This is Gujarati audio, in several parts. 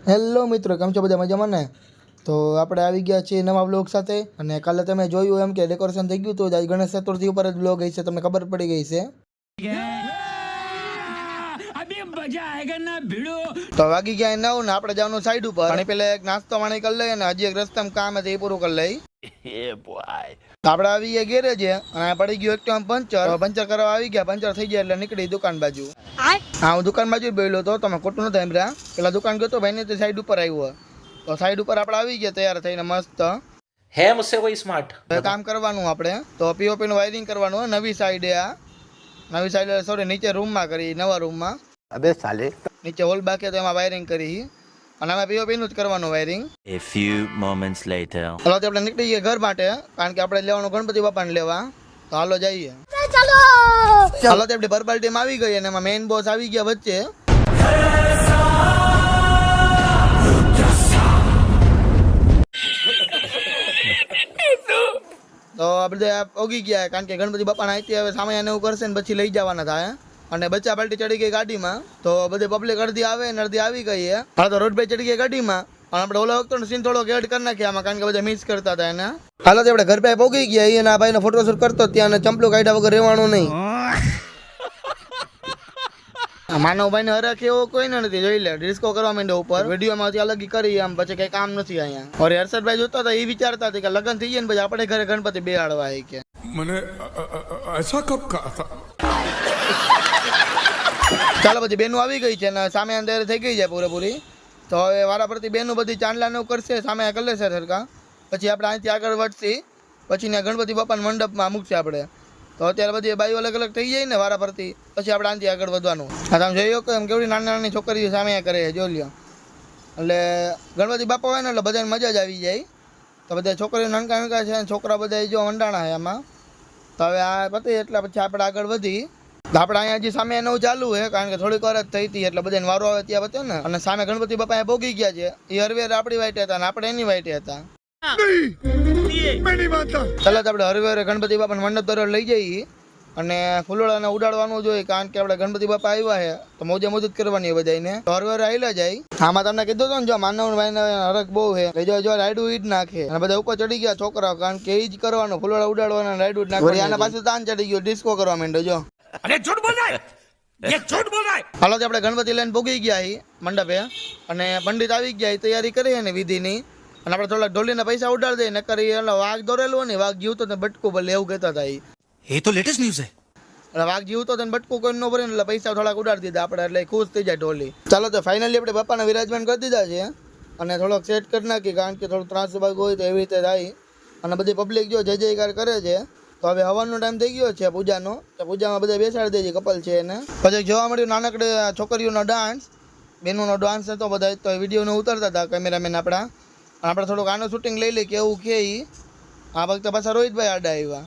હેલો મિત્રો, કેમ છો બધા મજામાં ને? તો આપણે આવી ગયા છીએ નવા બ્લોગ સાથે. અને કાલે તમે જોયું એમ કે ડેકોરેશન થઈ ગયું તો આજ ગણેશ ચતુર્થી ઉપર જ બ્લોગ હશે, તમને ખબર પડી ગઈ છે. તો વાગી ગયા 9 ને આપણે જવાનું સાઈડ ઉપર. અને પેલા એક નાસ્તો પાણી કરી લઈએ અને હજી એક રસ્તામાં કામ હતું એ પૂરું કરી લઈ. આપણે આવી ગયા ગેરેજ અને પડી ગયું એકદમ પંચર કરવા આવી ગયા. પંચર થઈ ગયા એટલે નીકળી દુકાન બાજુ. હા, હું દુકાન બાજુ બેઠો હતો, તમે ખોટું નથી સાંભળ્યા. પેલા દુકાન ગયો તો ભાઈ ને સાઈડ ઉપર આવ્યો તો સાઈડ ઉપર આપણે આવી ગયા તૈયાર થઈને મસ્ત. है मुझसे कोई स्मार्ट કામ કરવાનું આપણે તો પીઓપી નું વાયરિંગ કરવાનું નવી સાઈડે. આ નવી સાઈડ સોરી નીચે રૂમમાં કરી, નવા રૂમમાં. अबे साले નીચે હોલ બાકી તો એમાં વાયરિંગ કરી અને અમે પીઓપી નું જ કરવાનું wiring. A few moments later. હાલો આપણે નીકળી ગયા ઘર માટે, કારણ કે આપણે લેવાનું ગણપતિ બાપાને લેવા. તો હાલો જઈએ. હાલો આપણે બરબાલ ટીમ આવી ગઈ અને એમાં મેઇન બોસ આવી ગયા વચ્ચે. તો આપણે ઓગી ગયા, કારણ કે ગણપતિ બાપાના અહીંથી હવે સામે એને એવું કરશે ને પછી લઈ જવાના થાય. અને બચ્ચા પાલટી ચડી ગઈ ગાડીમાં. તો બધી પબ્લિક અડધી આવે ને અડધી આવી ગઈ. હા, તો રોડ પર ચડી ગઈ ગાડીમાં. અને આપણે ઓલા વખતે સીન થોડો એડ કરી નાખ્યા આમાં, કારણ કે બધા મિસ કરતા હતા એને. હાલો તો આપણે ઘર પાસે પહોંચી ગયા. એના ભાઈનો ફોટોશૂટ કરતો ત્યાં ચંપલું કાઢ્યા વગર રહેવાનું નહીં. માનવભાઈ ને હરખ એવો કોઈ નથી, જોઈ લે ડિસ્કો કરવા માંડ્યો ઉપર. વિડીયો માંથી અલગ કરી આમ, પછી કઈ કામ નથી અહીંયા. और હર્ષદભાઈ જોતા હતા એ વિચારતા હતા કે લગ્ન થઈ જાય ને પછી આપણે ઘરે ગણપતિ બેહાડવા આવી કે મને ऐसा कब कहा था। ચાલો પછી બેનું આવી ગઈ છે ને સામે અંદર થઈ ગઈ છે પૂરેપૂરી. તો હવે વારા પરથી બેનું બધી ચાંદલા નું કરશે, સામે કરી લેશે સરખા. પછી આપણે અહીંથી આગળ વધશી, પછી ને ગણપતિ બાપાના મંડપમાં મૂકશે આપણે. તો અત્યારે બધી બાઈઓ અલગ અલગ થઈ જાય ને વારા પરથી, પછી આપણે આનાથી આગળ વધવાનું. હા, તમે જોઈ શકો એમ કેવડી નાની નાની છોકરીઓ સામે કરે છે, જોઈ લ્યો. એટલે ગણપતિ બાપા હોય ને એટલે બધાને મજા જ આવી જાય. તો બધા છોકરીઓ નાનકા નાનકા છે, છોકરા બધા જો વંડાણા છે એમાં. તો હવે આ પતી એટલે પછી આપણે આગળ વધી. આપણે અહીંયા હજી સામે એનું ચાલુ છે, કારણ કે થોડીક વાર જ થઈ હતી એટલે બધાને વારો આવે ત્યાં બતે ને. અને સામે ગણપતિ બાપા ભોગી ગયા છે. એ હરવેર આપણી વાઈટે હતા અને આપણે એની વાઈટે હતા. ચાલો તો આપણે હરવેર ગણપતિ બાપાને મંડપ તરફ લઈ જઈએ અને ફૂલોડાને ઉડાડવાનું જોઈએ, કારણ કે આપણે ગણપતિ બાપા આવ્યા છે તો મોજે મોજ જ કરવાની હોય બધાને. હરવેર આવેલા જાય. આમાં તમને કીધું હતું ને, જો માનવભાઈ ને હરખ બહુ છે, જો રાયડું ઈ જ નાખે. અને બધા ઉપર ચડી ગયા છોકરાઓ, કારણ કે એ જ કરવાનું, ફૂલોડા ઉડાડવાના, રાયડું જ નાખવાનું. આના પાસે તાન ચડી ગયો, ડિસ્કો કરવા માંડ્યો. જો अरे झूठ बोल रहा है, ये झूठ बोल रहा है। હાલો આપણે ગણપતિ લઈને ભોગી ગયા મંડપે અને પંડિત આવી ગયા, તૈયારી કરી ને વિધિની. અને આપણે થોડાક ઢોલીના પૈસા ઉડાડી દઈએ, નકર વાઘ દોરેલો ને વાઘ જીવતો ને બટકું ભલે એવું કહેતા હતા. ये तो लेटेस्ट न्यूज़ है। એટલે વાઘ જીવતો ને બટકું કોઈ ન ભરે એટલે પૈસા થોડાક ઉડાડી દીધા આપણે, એટલે ખુશ થઈ જાય ઢોલી. ચાલો તો ફાઇનલી આપણે બાપાને વિરાજમાન કરી દીધા છે અને થોડોક સેટ કરી નાખી, કારણ કે થોડું ત્રાસ ભાગ હોય તો એવી રીતે થાય. અને બધી પબ્લિક જો જય જયકાર કરે છે. તો હવે હવનનો ટાઈમ થઈ ગયો છે પૂજાનો. તો પૂજામાં બધા બેસાડી દેજે, કપલ છે એને. પછી જોવા મળ્યું નાનકડે છોકરીઓનો ડાન્સ, બેનોનો ડાન્સ હતો બધા. તો વિડીયોને ઉતારતા હતા કેમેરામેન આપણા. અને આપણે થોડુંક આનું શૂટિંગ લઈ લઈએ કેવું કે આ વખતે પાછા રોહિતભાઈ આડા આવ્યા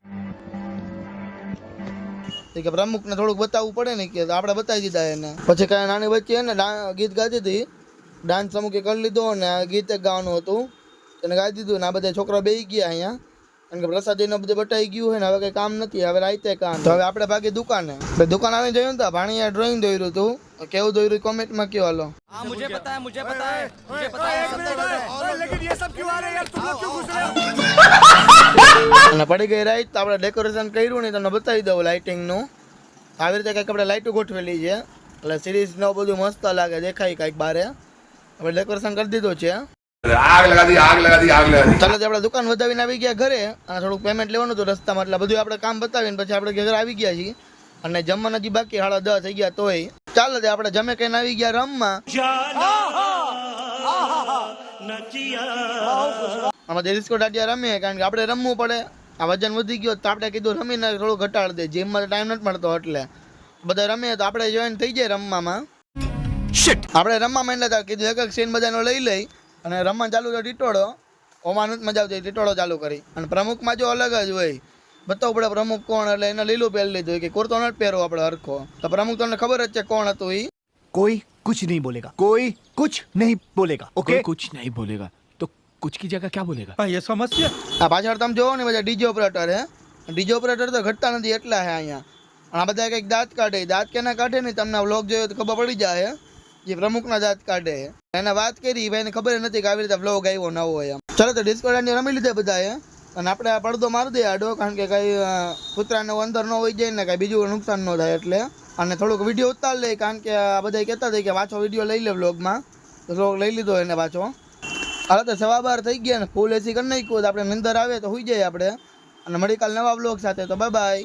કે પ્રમુખને થોડુંક બતાવવું પડે ને, કે આપણે બતાવી દીધા એને. પછી કાંઈ નાની બચ્ચી એને ગીત ગાતી હતી, ડાન્સ અમુકે કરી લીધો અને ગીત ગાવાનું હતું એને ગાઈ દીધું. ને આ બધા છોકરા બેસી ગયા અહીંયા, કારણ કે પ્રસાદીને બધે બટાઈ ગયું હોય ને હવે કંઈ કામ નથી, હવે રાતે કામ. તો હવે આપણે ભાગી દુકાને. દુકાન આવી જોયું ને, ભાણીયા ડ્રોઈંગ દોર્યું હતું. કેવું દોર્યું કોમેન્ટમાં કયો. હાલો मुझे पता है, मुझे पता है, मुझे पता है, सब पता है। लेकिन ये सब क्यों आ रहे हैं यार, तुम लोग क्यों घुस रहे हो? અને પડી ગઈ રાઈટ. તો આપણે ડેકોરેશન કર્યું ને તમને બતાવી દઉં લાઇટિંગનું. આવી રીતે કંઈક આપણે લાઇટો ગોઠવેલી છે, એટલે સિરીઝનો બધું મસ્ત લાગે, દેખાય કંઈક બારે. આપણે ડેકોરેશન કરી દીધું છે. आग लगा दी आग लगा दी आग लगा दी। ચાલો આપણે દુકાન વધાવીને આવી ગયા ઘરે અને થોડુંક પેમેન્ટ લેવાનું હતું રસ્તામાં, એટલે બધું આપણે કામ બતાવીને પછી આપણે ઘરે આવી ગયા છીએ. અને જમવાના હજી બાકી 10:30 થઈ ગયા તોય. ચાલો આપણે જમે કઈને આવી ગયા રમવા. આમાં ડિસ્કો દાંડિયા રમીએ, કારણ કે આપણે રમવું પડે. આ વજન વધી ગયો તો આપણે કીધું રમીને થોડું ઘટાડી દે, જીમમાં ટાઈમ નથી મળતો એટલે બધા રમીએ તો આપણે જોઈન થઈ જાય રમવામાં. આપણે રમવા માંડ્યા કીધું એક એક સીન બધાનો લઈ લઈ અને રમવા ચાલુ તો ટીટોળો. ઓમાં નથી મજા આવતી, ટીટોળો ચાલુ કરી. અને પ્રમુખમાં જો અલગ જ હોય, બતાવવું પડે પ્રમુખ કોણ. એટલે એને લીલું પહેરી લીધું કે કુર્તો નથી પહેરવો આપણે હરખો. તો પ્રમુખ તમને ખબર જ છે કોણ હતું એ. कोई कुछ नहीं बोलेगा, कोई कुछ नहीं बोलेगा, ओके कोई कुछ नहीं बोलेगा तो कुछ की जगह क्या बोलेगा? ये समस्या। આ પાછળ તમે જોવો ને બધા ડીજે ઓપરેટર હે. ડીજે ઓપરેટર તો ઘટતા નથી એટલા હે અહીંયા. આ બધા કંઈક દાંત કાઢે. દાંત કેના કાઢે ને તમને વ્લોગ જોયો તો ખબર પડી જાય. જે પ્રમુખના દાંત કાઢે એને વાત કરી ભાઈને ખબર નથી કે આવી રીતે વ્લોગ આવ્યો નવો હોય એમ. ચલો તો ડિસ્કોર્ડ રમી લીધે બધાએ અને આપણે આ પડદો મારી દઈએ આડો, કારણ કે કઈ કૂતરાને અંદર ન હોય જાય ને કઈ બીજું નુકસાન ન થાય એટલે. અને થોડુંક વિડીયો ઉતાર લે, કારણ કે આ બધા કહેતા હતા કે પાછો વિડીયો લઈ લે વ્લોગમાં, તો વ્લોગ લઈ લીધો એને પાછો. હાલ તો સવા બાર થઈ ગયા ને ફૂલ એસી કરી નાખ્યું, આપણે નિંદર આવે તો સુઈ જાય આપણે. અને મળી કાલ નવા વ્લોગ સાથે, તો બાય બાય.